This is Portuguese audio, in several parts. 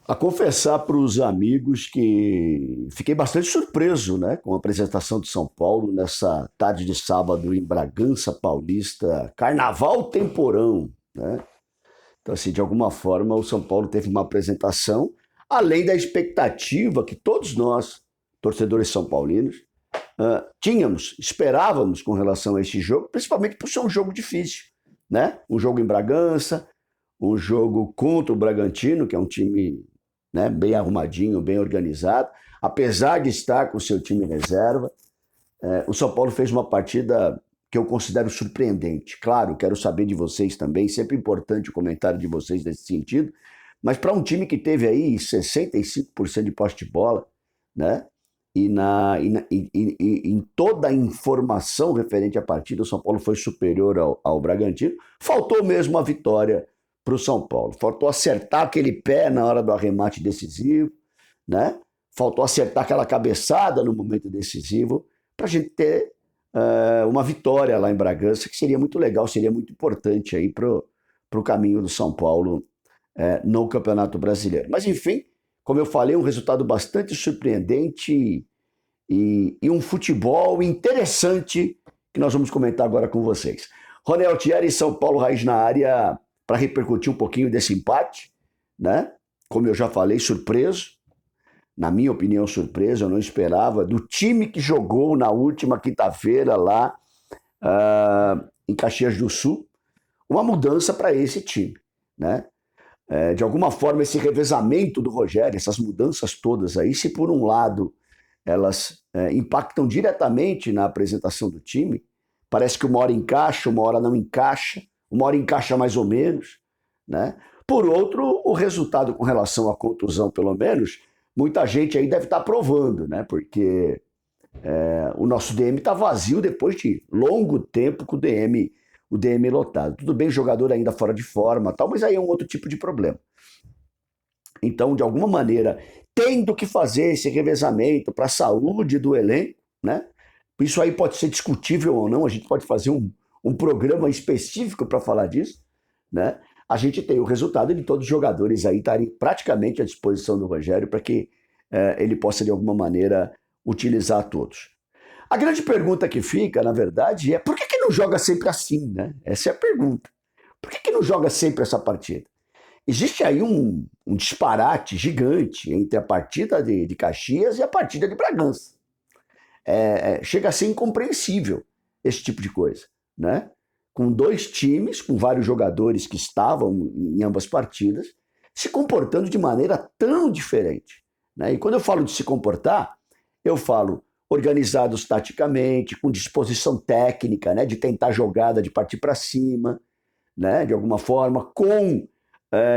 A confessar para os amigos que fiquei bastante surpreso, né, com a apresentação de São Paulo nessa tarde de sábado em Bragança Paulista, Carnaval Temporão, né? Então, assim, de alguma forma, o São Paulo teve uma apresentação além da expectativa que todos nós, torcedores são paulinos, tínhamos, esperávamos com relação a esse jogo, principalmente por ser um jogo difícil, né? Um jogo em Bragança, um jogo contra o Bragantino, que é um time, né, bem arrumadinho, bem organizado, apesar de estar com o seu time reserva. O São Paulo fez uma partida que eu considero surpreendente. Claro, quero saber de vocês também, sempre importante o comentário de vocês nesse sentido, mas para um time que teve aí 65% de posse de bola, né? Em toda a informação referente à partida, o São Paulo foi superior ao Bragantino. Faltou mesmo a vitória para o São Paulo. Faltou acertar aquele pé na hora do arremate decisivo, né? Faltou acertar aquela cabeçada no momento decisivo para a gente ter uma vitória lá em Bragança, que seria muito legal, seria muito importante aí para o caminho do São Paulo no Campeonato Brasileiro. Mas, enfim, como eu falei, um resultado bastante surpreendente e um futebol interessante que nós vamos comentar agora com vocês. Rony Altieri e São Paulo Raiz na área para repercutir um pouquinho desse empate, né? Como eu já falei, surpreso. Na minha opinião, surpreso, eu não esperava, do time que jogou na última quinta-feira lá em Caxias do Sul, uma mudança para esse time, né? De alguma forma, esse revezamento do Rogério, essas mudanças todas aí, se por um lado elas impactam diretamente na apresentação do time, parece que uma hora encaixa, uma hora não encaixa, uma hora encaixa mais ou menos, né? Por outro, o resultado com relação à contusão, pelo menos, muita gente aí deve estar provando, né? Porque o nosso DM está vazio depois de longo tempo com o DM lotado. Tudo bem, jogador ainda fora de forma, tal, mas aí é um outro tipo de problema. Então, de alguma maneira, tendo que fazer esse revezamento para a saúde do elenco, né? Isso aí pode ser discutível ou não, a gente pode fazer um programa específico para falar disso, né? A gente tem o resultado de todos os jogadores aí estarem praticamente à disposição do Rogério para que ele possa, de alguma maneira, utilizar todos. A grande pergunta que fica, na verdade, é por que não joga sempre assim, né? Essa é a pergunta. Por que não joga sempre essa partida? Existe aí um disparate gigante entre a partida de Caxias e a partida de Bragança. Chega a ser incompreensível esse tipo de coisa, né? Com dois times, com vários jogadores que estavam em ambas partidas, se comportando de maneira tão diferente, né? E quando eu falo de se comportar, eu falo organizados taticamente, com disposição técnica, né? De tentar jogada, de partir para cima, né? De alguma forma, com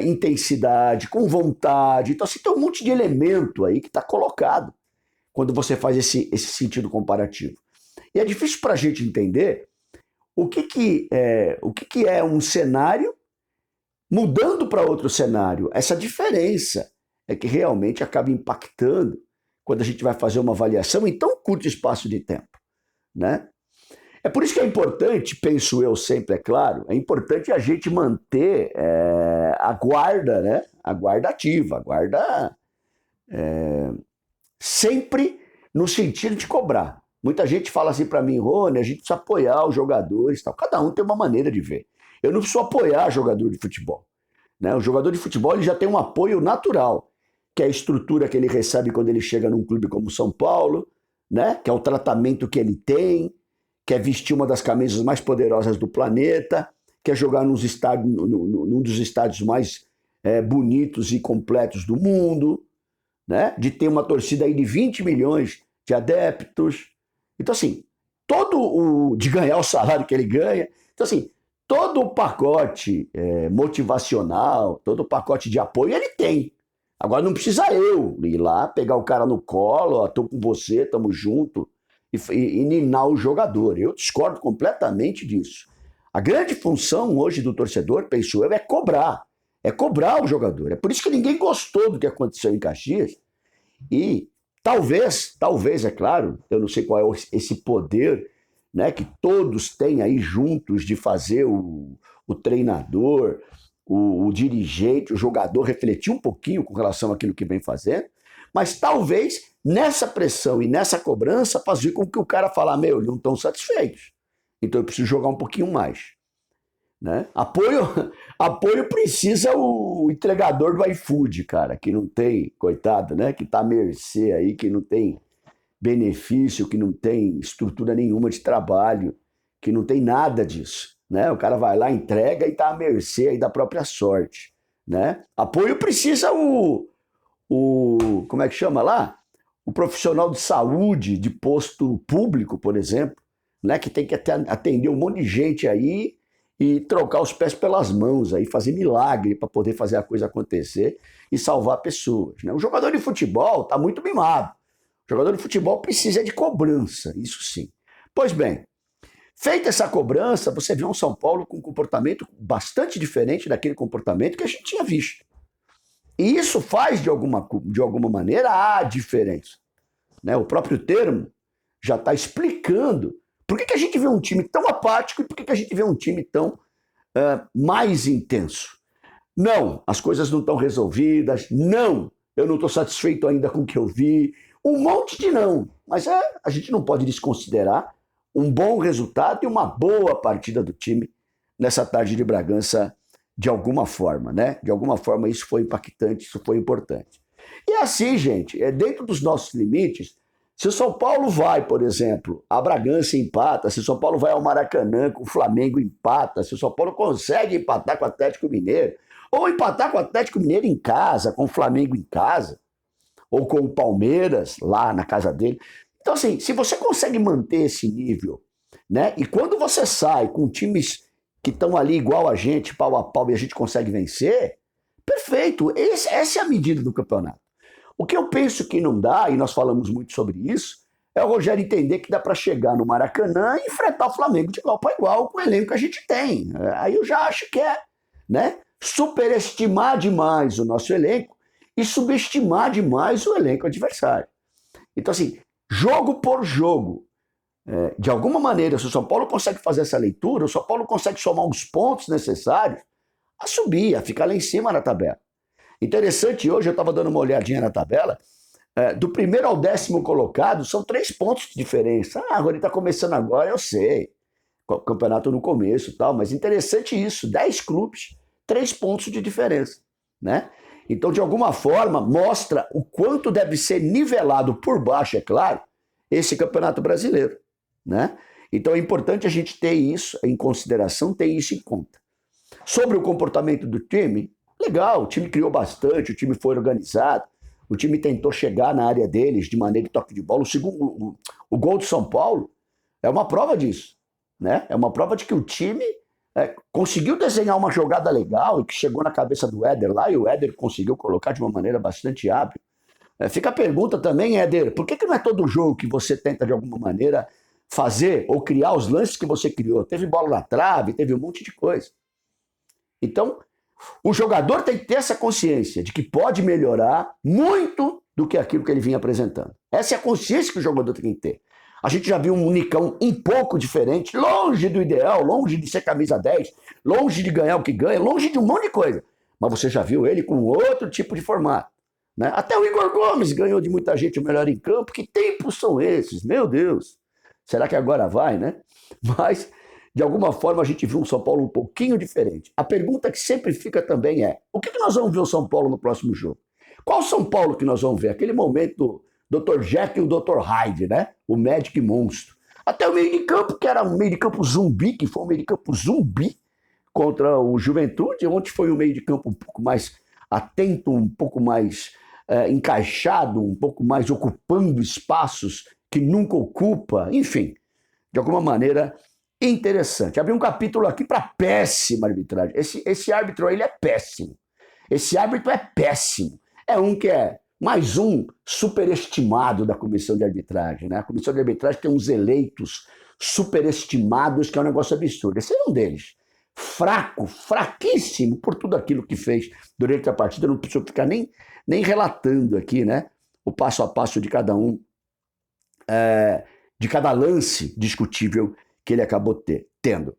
intensidade, com vontade. Então, assim, tem um monte de elemento aí que está colocado quando você faz esse sentido comparativo. E é difícil para a gente entender o que é um cenário mudando para outro cenário. Essa diferença é que realmente acaba impactando quando a gente vai fazer uma avaliação em tão curto espaço de tempo, né? É por isso que é importante, penso eu sempre, é claro, é importante a gente manter a guarda, né? A guarda ativa, a guarda sempre no sentido de cobrar. Muita gente fala assim para mim, Rony, a gente precisa apoiar os jogadores, tal. Cada um tem uma maneira de ver. Eu não preciso apoiar jogador de futebol, né? O jogador de futebol ele já tem um apoio natural, que é a estrutura que ele recebe quando ele chega num clube como São Paulo, né? Que é o tratamento que ele tem, quer vestir uma das camisas mais poderosas do planeta, quer jogar num dos estádios mais bonitos e completos do mundo, né? De ter uma torcida aí de 20 milhões de adeptos. Então, assim, de ganhar o salário que ele ganha. Então, assim, todo o pacote motivacional, todo o pacote de apoio ele tem. Agora não precisa eu ir lá, pegar o cara no colo, ó, tô com você, tamo junto, e ninar o jogador. Eu discordo completamente disso. A grande função hoje do torcedor, penso eu, é cobrar. É cobrar o jogador. É por isso que ninguém gostou do que aconteceu em Caxias. E talvez, é claro, eu não sei qual é esse poder, né, que todos têm aí juntos de fazer o treinador, o dirigente, o jogador refletir um pouquinho com relação àquilo que vem fazendo, mas talvez nessa pressão e nessa cobrança fazer com que o cara fale, meu, eles não estão satisfeitos, então eu preciso jogar um pouquinho mais. Né? Apoio precisa o entregador do iFood, cara, que não tem, coitado, né? Que tá à mercê aí, que não tem benefício, que não tem estrutura nenhuma de trabalho, que não tem nada disso, né? O cara vai lá, entrega e tá à mercê aí da própria sorte, né? Apoio precisa como é que chama lá? O profissional de saúde de posto público, por exemplo, né? Que tem que atender um monte de gente aí e trocar os pés pelas mãos, aí, fazer milagre para poder fazer a coisa acontecer e salvar pessoas. Né? O jogador de futebol está muito mimado. O jogador de futebol precisa de cobrança, isso sim. Pois bem, feita essa cobrança, você vê um São Paulo com um comportamento bastante diferente daquele comportamento que a gente tinha visto. E isso faz, de alguma maneira, a diferença. Né? O próprio termo já está explicando por que a gente vê um time tão apático e por que a gente vê um time tão mais intenso. Não, as coisas não estão resolvidas. Não, eu não estou satisfeito ainda com o que eu vi. Um monte de não. Mas a gente não pode desconsiderar um bom resultado e uma boa partida do time nessa tarde de Bragança de alguma forma, né? De alguma forma isso foi impactante, isso foi importante. E assim, gente, dentro dos nossos limites, se o São Paulo vai, por exemplo, a Bragança empata, se o São Paulo vai ao Maracanã com o Flamengo empata, se o São Paulo consegue empatar com o Atlético Mineiro, ou empatar com o Atlético Mineiro em casa, com o Flamengo em casa, ou com o Palmeiras lá na casa dele. Então, assim, se você consegue manter esse nível, né? E quando você sai com times que estão ali igual a gente, pau a pau, e a gente consegue vencer, perfeito. Essa é a medida do campeonato. O que eu penso que não dá, e nós falamos muito sobre isso, é o Rogério entender que dá para chegar no Maracanã e enfrentar o Flamengo de igual para igual com o elenco que a gente tem. Aí eu já acho que é, né, superestimar demais o nosso elenco e subestimar demais o elenco adversário. Então, assim, jogo por jogo, de alguma maneira, se o São Paulo consegue fazer essa leitura, o São Paulo consegue somar os pontos necessários a subir, a ficar lá em cima na tabela. Interessante, hoje eu estava dando uma olhadinha na tabela, do primeiro ao 10º colocado, são 3 pontos de diferença. Agora ele está começando agora, eu sei, o campeonato no começo e tal, mas interessante isso, 10 clubes, 3 pontos de diferença, né? Então, de alguma forma, mostra o quanto deve ser nivelado por baixo, é claro, esse campeonato brasileiro, né? Então é importante a gente ter isso em consideração, ter isso em conta. Sobre o comportamento do time, legal, o time criou bastante, o time foi organizado, o time tentou chegar na área deles de maneira de toque de bola. O gol do São Paulo é uma prova disso, né? É uma prova de que o time conseguiu desenhar uma jogada legal e que chegou na cabeça do Éder lá, e o Éder conseguiu colocar de uma maneira bastante hábil. Fica a pergunta também, Éder, por que não é todo jogo que você tenta de alguma maneira fazer ou criar os lances que você criou? Teve bola na trave, teve um monte de coisa. Então, o jogador tem que ter essa consciência de que pode melhorar muito do que aquilo que ele vinha apresentando. Essa é a consciência que o jogador tem que ter. A gente já viu um Nicão um pouco diferente, longe do ideal, longe de ser camisa 10, longe de ganhar o que ganha, longe de um monte de coisa. Mas você já viu ele com outro tipo de formato. Né? Até o Igor Gomes ganhou de muita gente o melhor em campo. Que tempos são esses? Meu Deus! Será que agora vai, né? Mas, de alguma forma, a gente viu um São Paulo um pouquinho diferente. A pergunta que sempre fica também é: o que nós vamos ver o São Paulo no próximo jogo? Qual São Paulo que nós vamos ver? Aquele momento do Dr. Jekyll e o Dr. Hyde, né? O Magic Monstro. Até o meio de campo, que era um meio de campo zumbi, que foi um meio de campo zumbi contra o Juventude, onde foi um meio de campo um pouco mais atento, um pouco mais encaixado, um pouco mais ocupando espaços que nunca ocupa, enfim, de alguma maneira interessante. Abri um capítulo aqui para péssima arbitragem. Esse árbitro aí, ele é péssimo. Esse árbitro é péssimo. É um que é mais um superestimado da comissão de arbitragem, né? A comissão de arbitragem tem uns eleitos superestimados, que é um negócio absurdo. Esse é um deles. Fraco, fraquíssimo por tudo aquilo que fez durante a partida. Eu não preciso ficar nem relatando aqui, né? O passo a passo de cada um, de cada lance discutível que ele acabou tendo.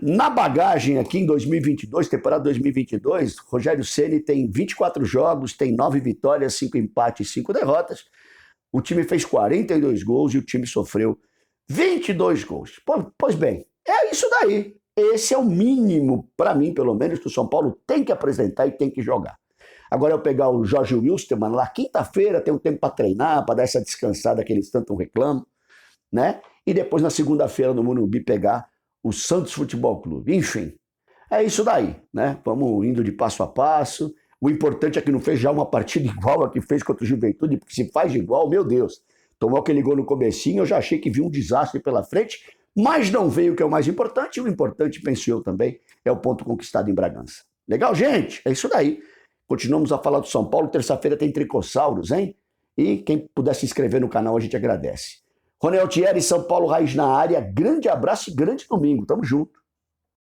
Na bagagem aqui em 2022, temporada 2022, Rogério Ceni tem 24 jogos, tem 9 vitórias, 5 empates e 5 derrotas. O time fez 42 gols e o time sofreu 22 gols. Pois bem, é isso daí. Esse é o mínimo, para mim, pelo menos, que o São Paulo tem que apresentar e tem que jogar. Agora eu pegar o Jorge Wilstermann lá, quinta-feira, tem um tempo para treinar, para dar essa descansada que eles tanto reclamam, né? E depois na segunda-feira no Morumbi pegar o Santos Futebol Clube. Enfim, é isso daí, né? Vamos indo de passo a passo. O importante é que não fez já uma partida igual a que fez contra o Juventude, porque se faz de igual, meu Deus. Tomou aquele gol no comecinho, eu já achei que vi um desastre pela frente, mas não veio o que é o mais importante, e o importante, penso eu também, é o ponto conquistado em Bragança. Legal, gente? É isso daí. Continuamos a falar do São Paulo, terça-feira tem Tricossauros, hein? E quem puder se inscrever no canal, a gente agradece. Ronel Thierry, São Paulo Raiz na área, grande abraço e grande domingo, tamo junto.